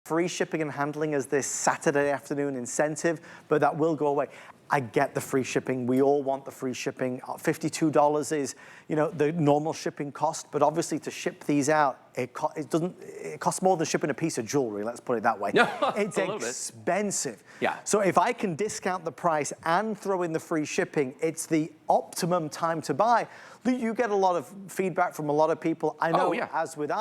free shipping and handling as this Saturday afternoon incentive, but that will go away. I get the free shipping. We all want the free shipping. $52 is, you know, the normal shipping cost, but obviously to ship these out, it costs more than shipping a piece of jewelry, let's put it that way. It's expensive. Yeah. So if I can discount the price and throw in the free shipping, it's the optimum time to buy. You get a lot of feedback from a lot of people. I know, as with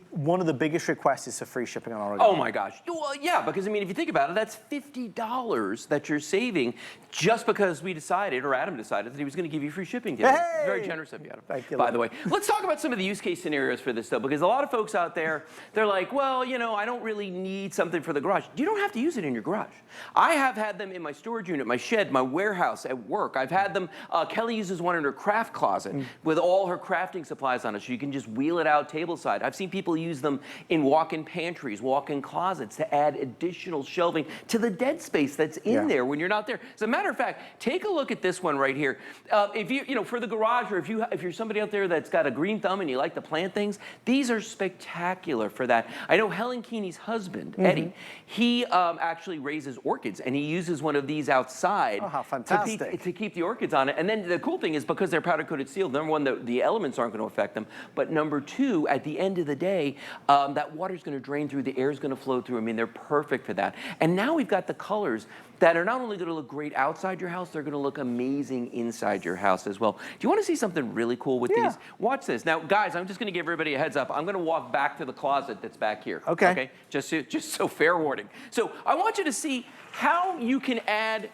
one of the biggest requests is for free shipping on Origami. Oh my gosh. Well, yeah, because I mean, if you think about it, that's $50 that you're saving just because we decided, or Adam decided, that he was going to give you free shipping today. Hey! Very generous of you, Adam. Thank you. By the way, let's talk about some of the use case scenarios for this, though, because a lot of folks out there, they're like, well, you know, I don't really need something for the garage. You don't have to use it in your garage. I have had them in my storage unit, my shed, my warehouse, at work. I've had them, Kelly uses one in her craft closet with all her crafting supplies on it, so you can just wheel it out table side. I've seen people use them in walk-in pantries, walk-in closets to add additional shelving to the dead space that's in there when you're not there. As a matter of fact, take a look at this one right here. If you know, for the garage, or if you're somebody out there that's got a green thumb and you like to plant things, these are spectacular for that. I know Helen Keeney's husband, Eddie, he actually raises orchids, and he uses one of these outside. Oh, how fantastic. To keep the orchids on it. And then the cool thing is, because they're powder-coated sealed, number one, the elements aren't going to affect them, but number two, at the end of the day, that water's going to drain through, the air's going to flow through. I mean, they're perfect for that. And now we've got the colors that are not only going to look great outside your house, they're going to look amazing inside your house as well. Do you want to see something really cool with these? Watch this. Now, guys, I'm just going to give everybody a heads up. I'm going to walk back to the closet that's back here. Okay? Just so fair warning. So I want you to see how you can add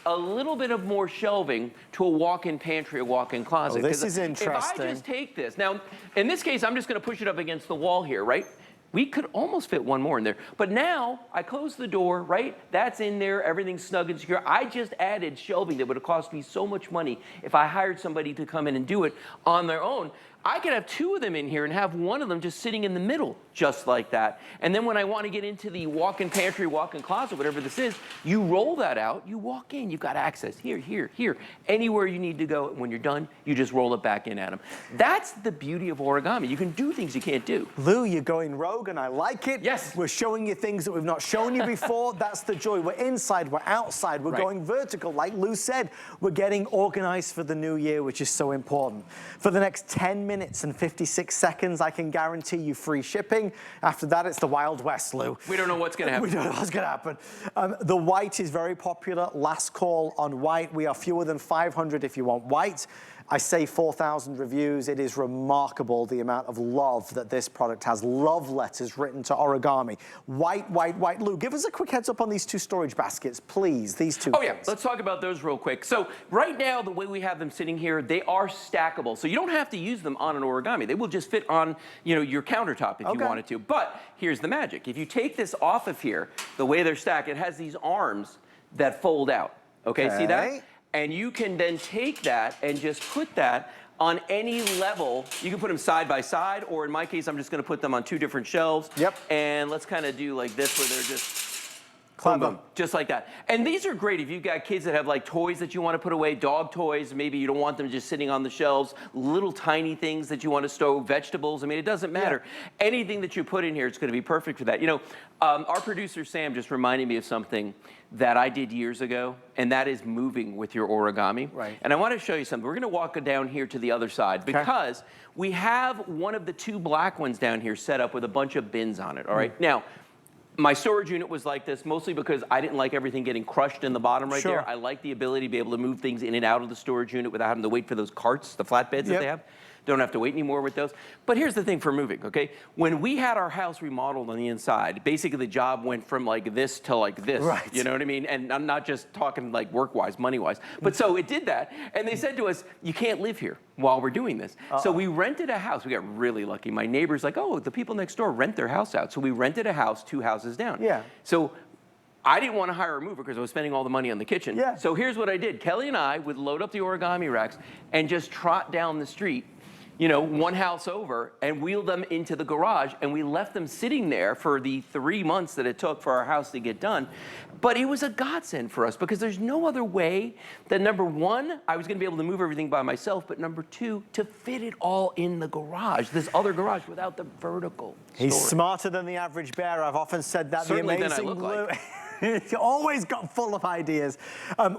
a little bit of more shelving to a walk-in pantry, a walk-in closet. Oh, this is interesting. If I just take this, now, in this case, I'm just going to push it up against the wall here, right? We could almost fit one more in there. But now, I close the door, right? That's in there, everything's snug and secure. I just added shelving that would have cost me so much money if I hired somebody to come in and do it on their own. I could have two of them in here and have one of them just sitting in the middle, just like that. And then when I want to get into the walk-in pantry, walk-in closet, whatever this is, you roll that out, you walk in, you've got access here, here, here. Anywhere you need to go, when you're done, you just roll it back in, Adam. That's the beauty of origami. You can do things you can't do. Lou, you're going rogue, and I like it. Yes. We're showing you things that we've not shown you before. That's the joy. We're inside, we're outside, we're going vertical. Like Lou said, we're getting organized for the new year, which is so important. For the next 10 minutes and 56 seconds, I can guarantee you free shipping. After that, it's the Wild West, Lou. We don't know what's going to happen. We don't know what's going to happen. The white is very popular. Last call on white. We are fewer than 500 if you want white. I say 4,000 reviews. It is remarkable the amount of love that this product has. Love letters written to Origami. White, white, white. Lou, give us a quick heads up on these two storage baskets, please. These two things. Let's talk about those real quick. So right now, the way we have them sitting here, they are stackable. So you don't have to use them on an origami. They will just fit on, you know, your countertop if you wanted to. But here's the magic. If you take this off of here, the way they're stacked, it has these arms that fold out. Okay. See that? And you can then take that and just put that on any level. You can put them side by side, or in my case, I'm just going to put them on two different shelves. And let's kind of do like this, where they're just boom, boom, just like that. And these are great if you've got kids that have like toys that you want to put away, dog toys, maybe you don't want them just sitting on the shelves, little tiny things that you want to store, vegetables. I mean, it doesn't matter. Anything that you put in here, it's going to be perfect for that. You know, our producer Sam just reminded me of something that I did years ago, and that is moving with your origami. And I want to show you something. We're going to walk down here to the other side because we have one of the two black ones down here set up with a bunch of bins on it, all right? Now, my storage unit was like this, mostly because I didn't like everything getting crushed in the bottom right there. I like the ability to be able to move things in and out of the storage unit without having to wait for those carts, the flatbeds that they have. Don't have to wait anymore with those. But here's the thing for moving, okay? When we had our house remodeled on the inside, basically the job went from like this to like this. You know what I mean? And I'm not just talking like work-wise, money-wise. But so it did that. And they said to us, you can't live here while we're doing this. So we rented a house. We got really lucky. My neighbor's like, oh, the people next door rent their house out. So we rented a house 2 houses down. So I didn't want to hire a mover because I was spending all the money on the kitchen. So here's what I did. Kelly and I would load up the origami racks and just trot down the street you know, one house over and wheeled them into the garage, and we left them sitting there for the 3 months that it took for our house to get done. But it was a godsend for us because there's no other way that, number one, I was gonna be able to move everything by myself, but number two, to fit it all in the garage, this other garage, without the vertical He's storage. smarter than the average bear. I've often said that. Certainly the than I amazing look Lou. like. He's always got full of ideas.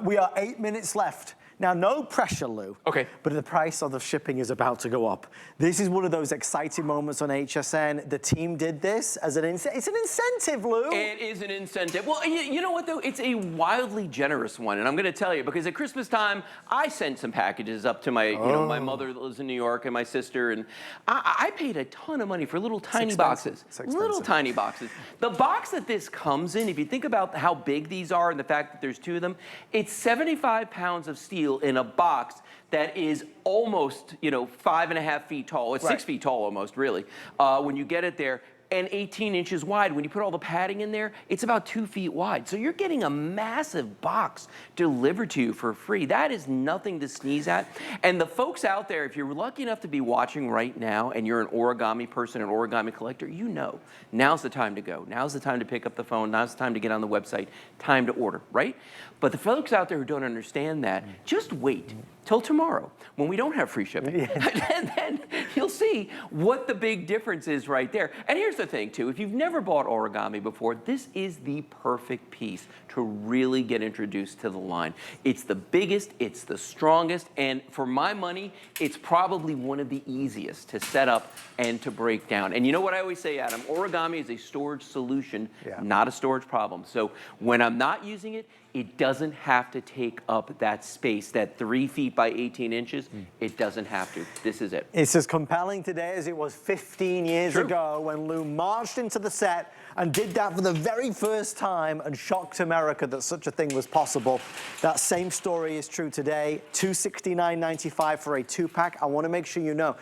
We are 8 minutes left. Now, no pressure, Lou. Okay. But the price of the shipping is about to go up. This is one of those exciting moments on HSN. The team did this as it's an incentive, Lou. It is an incentive. Well, you know what, though? It's a wildly generous one, and I'm going to tell you, because at Christmas time, I sent some packages up to my, you know, my mother that lives in New York and my sister, and I paid a ton of money for little tiny boxes. Little tiny boxes. The box that this comes in, if you think about how big these are and the fact that there's 2 of them, it's 75 pounds of steel in a box that is almost, you know, 5.5 feet tall. It's 6 feet tall almost, really, when you get it there, and 18 inches wide. When you put all the padding in there, it's about 2 feet wide. So you're getting a massive box delivered to you for free. That is nothing to sneeze at. And the folks out there, if you're lucky enough to be watching right now and you're an origami person, an origami collector, you know, now's the time to go. Now's the time to pick up the phone. Now's the time to get on the website. Time to order, right? But the folks out there who don't understand that, just wait till tomorrow when we don't have free shipping. And then you'll see what the big difference is right there. And here's the thing, too. If you've never bought origami before, this is the perfect piece to really get introduced to the line. It's the biggest, it's the strongest, and for my money, it's probably one of the easiest to set up and to break down. And you know what I always say, Adam? Origami is a storage solution, not a storage problem. So when I'm not using it, it doesn't have to take up that space, that 3 feet by 18 inches. It doesn't have to. This is it. It's as compelling today as it was 15 years ago when Lou marched into the set and did that for the very first time and shocked America that such a thing was possible. That same story is true today. $269.95 for a 2-pack. I want to make sure you know,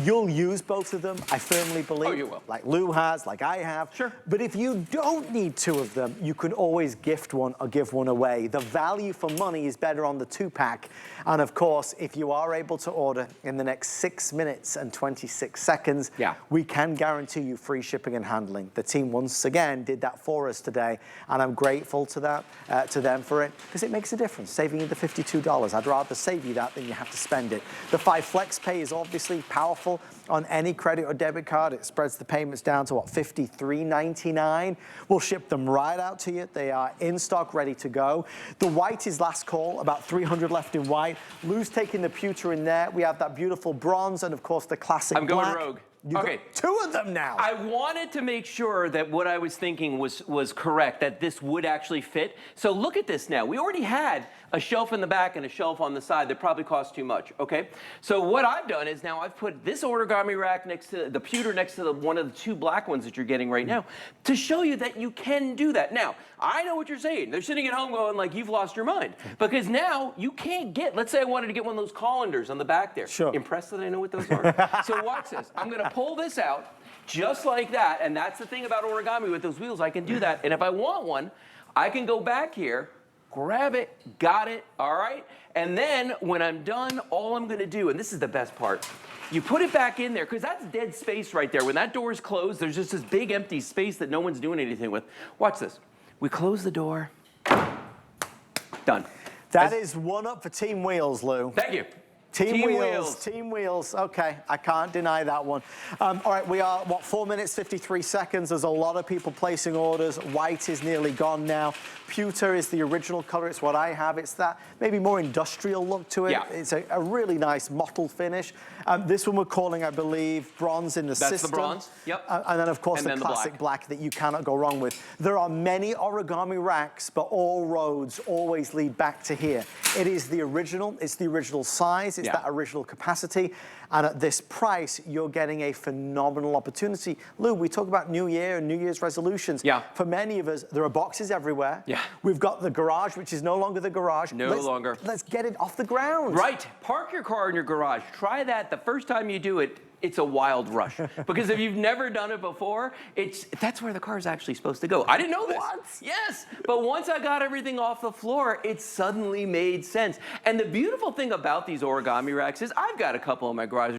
you'll use both of them, I firmly believe. Oh, you will. Like Lou has, like I have. Sure. But if you don't need 2 of them, you can always gift one or give one away. The value for money is better on the 2-pack. And of course, if you are able to order in the next 6 minutes and 26 seconds, we can guarantee you free shipping and handling. The team once again did that for us today, and I'm grateful to them for it, because it makes a difference, saving you the $52. I'd rather save you that than you have to spend it. The 5 Flex Pay is obviously powerful on any credit or debit card. It spreads the payments down to, what, $53.99. We'll ship them right out to you. They are in stock, ready to go. The white is last call, about 300 left in white. Lou's taking the pewter in there. We have that beautiful bronze and, of course, the classic black. I'm going rogue. Okay. 2 of them now. I wanted to make sure that what I was thinking was correct, that this would actually fit. So look at this now. We already had a shelf in the back and a shelf on the side that probably cost too much, okay? So what I've done is now I've put this origami rack next to the pewter, next to one of the 2 black ones that you're getting right now, to show you that you can do that. Now, I know what you're saying. They're sitting at home going like, you've lost your mind. Because now you can't get, let's say I wanted to get one of those colanders on the back there. Sure. Impressed that I know what those are? So watch this. I'm gonna pull this out just like that, and that's the thing about origami with those wheels. I can do that, and if I want one, I can go back here, grab it, got it, all right? And then when I'm done, all I'm gonna do, and this is the best part, you put it back in there, because that's dead space right there. When that door is closed, there's just this big empty space that no one's doing anything with. Watch this. We close the door, done. That is 1 up for Team Wheels, Lou. Thank you. Team Wheels. Team Wheels. Okay, I can't deny that one. All right, we are, what, 4 minutes, 53 seconds. There's a lot of people placing orders. White is nearly gone now. Pewter is the original color. It's what I have. It's that maybe more industrial look to it. It's a really nice mottled finish. This one we're calling, I believe, bronze in the system. That's the bronze, yep. And then, of course, the classic black that you cannot go wrong with. There are many origami racks, but all roads always lead back to here. It is the original. It's the original size. It's that original capacity. And at this price, you're getting a phenomenal opportunity. Lou, we talk about New Year and New Year's resolutions. For many of us, there are boxes everywhere. We've got the garage, which is no longer the garage. No longer. Let's get it off the ground. Right. Park your car in your garage. Try that. The first time you do it, it's a wild rush. Because if you've never done it before, that's where the car is actually supposed to go. I didn't know this. What? Yes. But once I got everything off the floor, it suddenly made sense. And the beautiful thing about these origami racks is I've got a couple in my garage.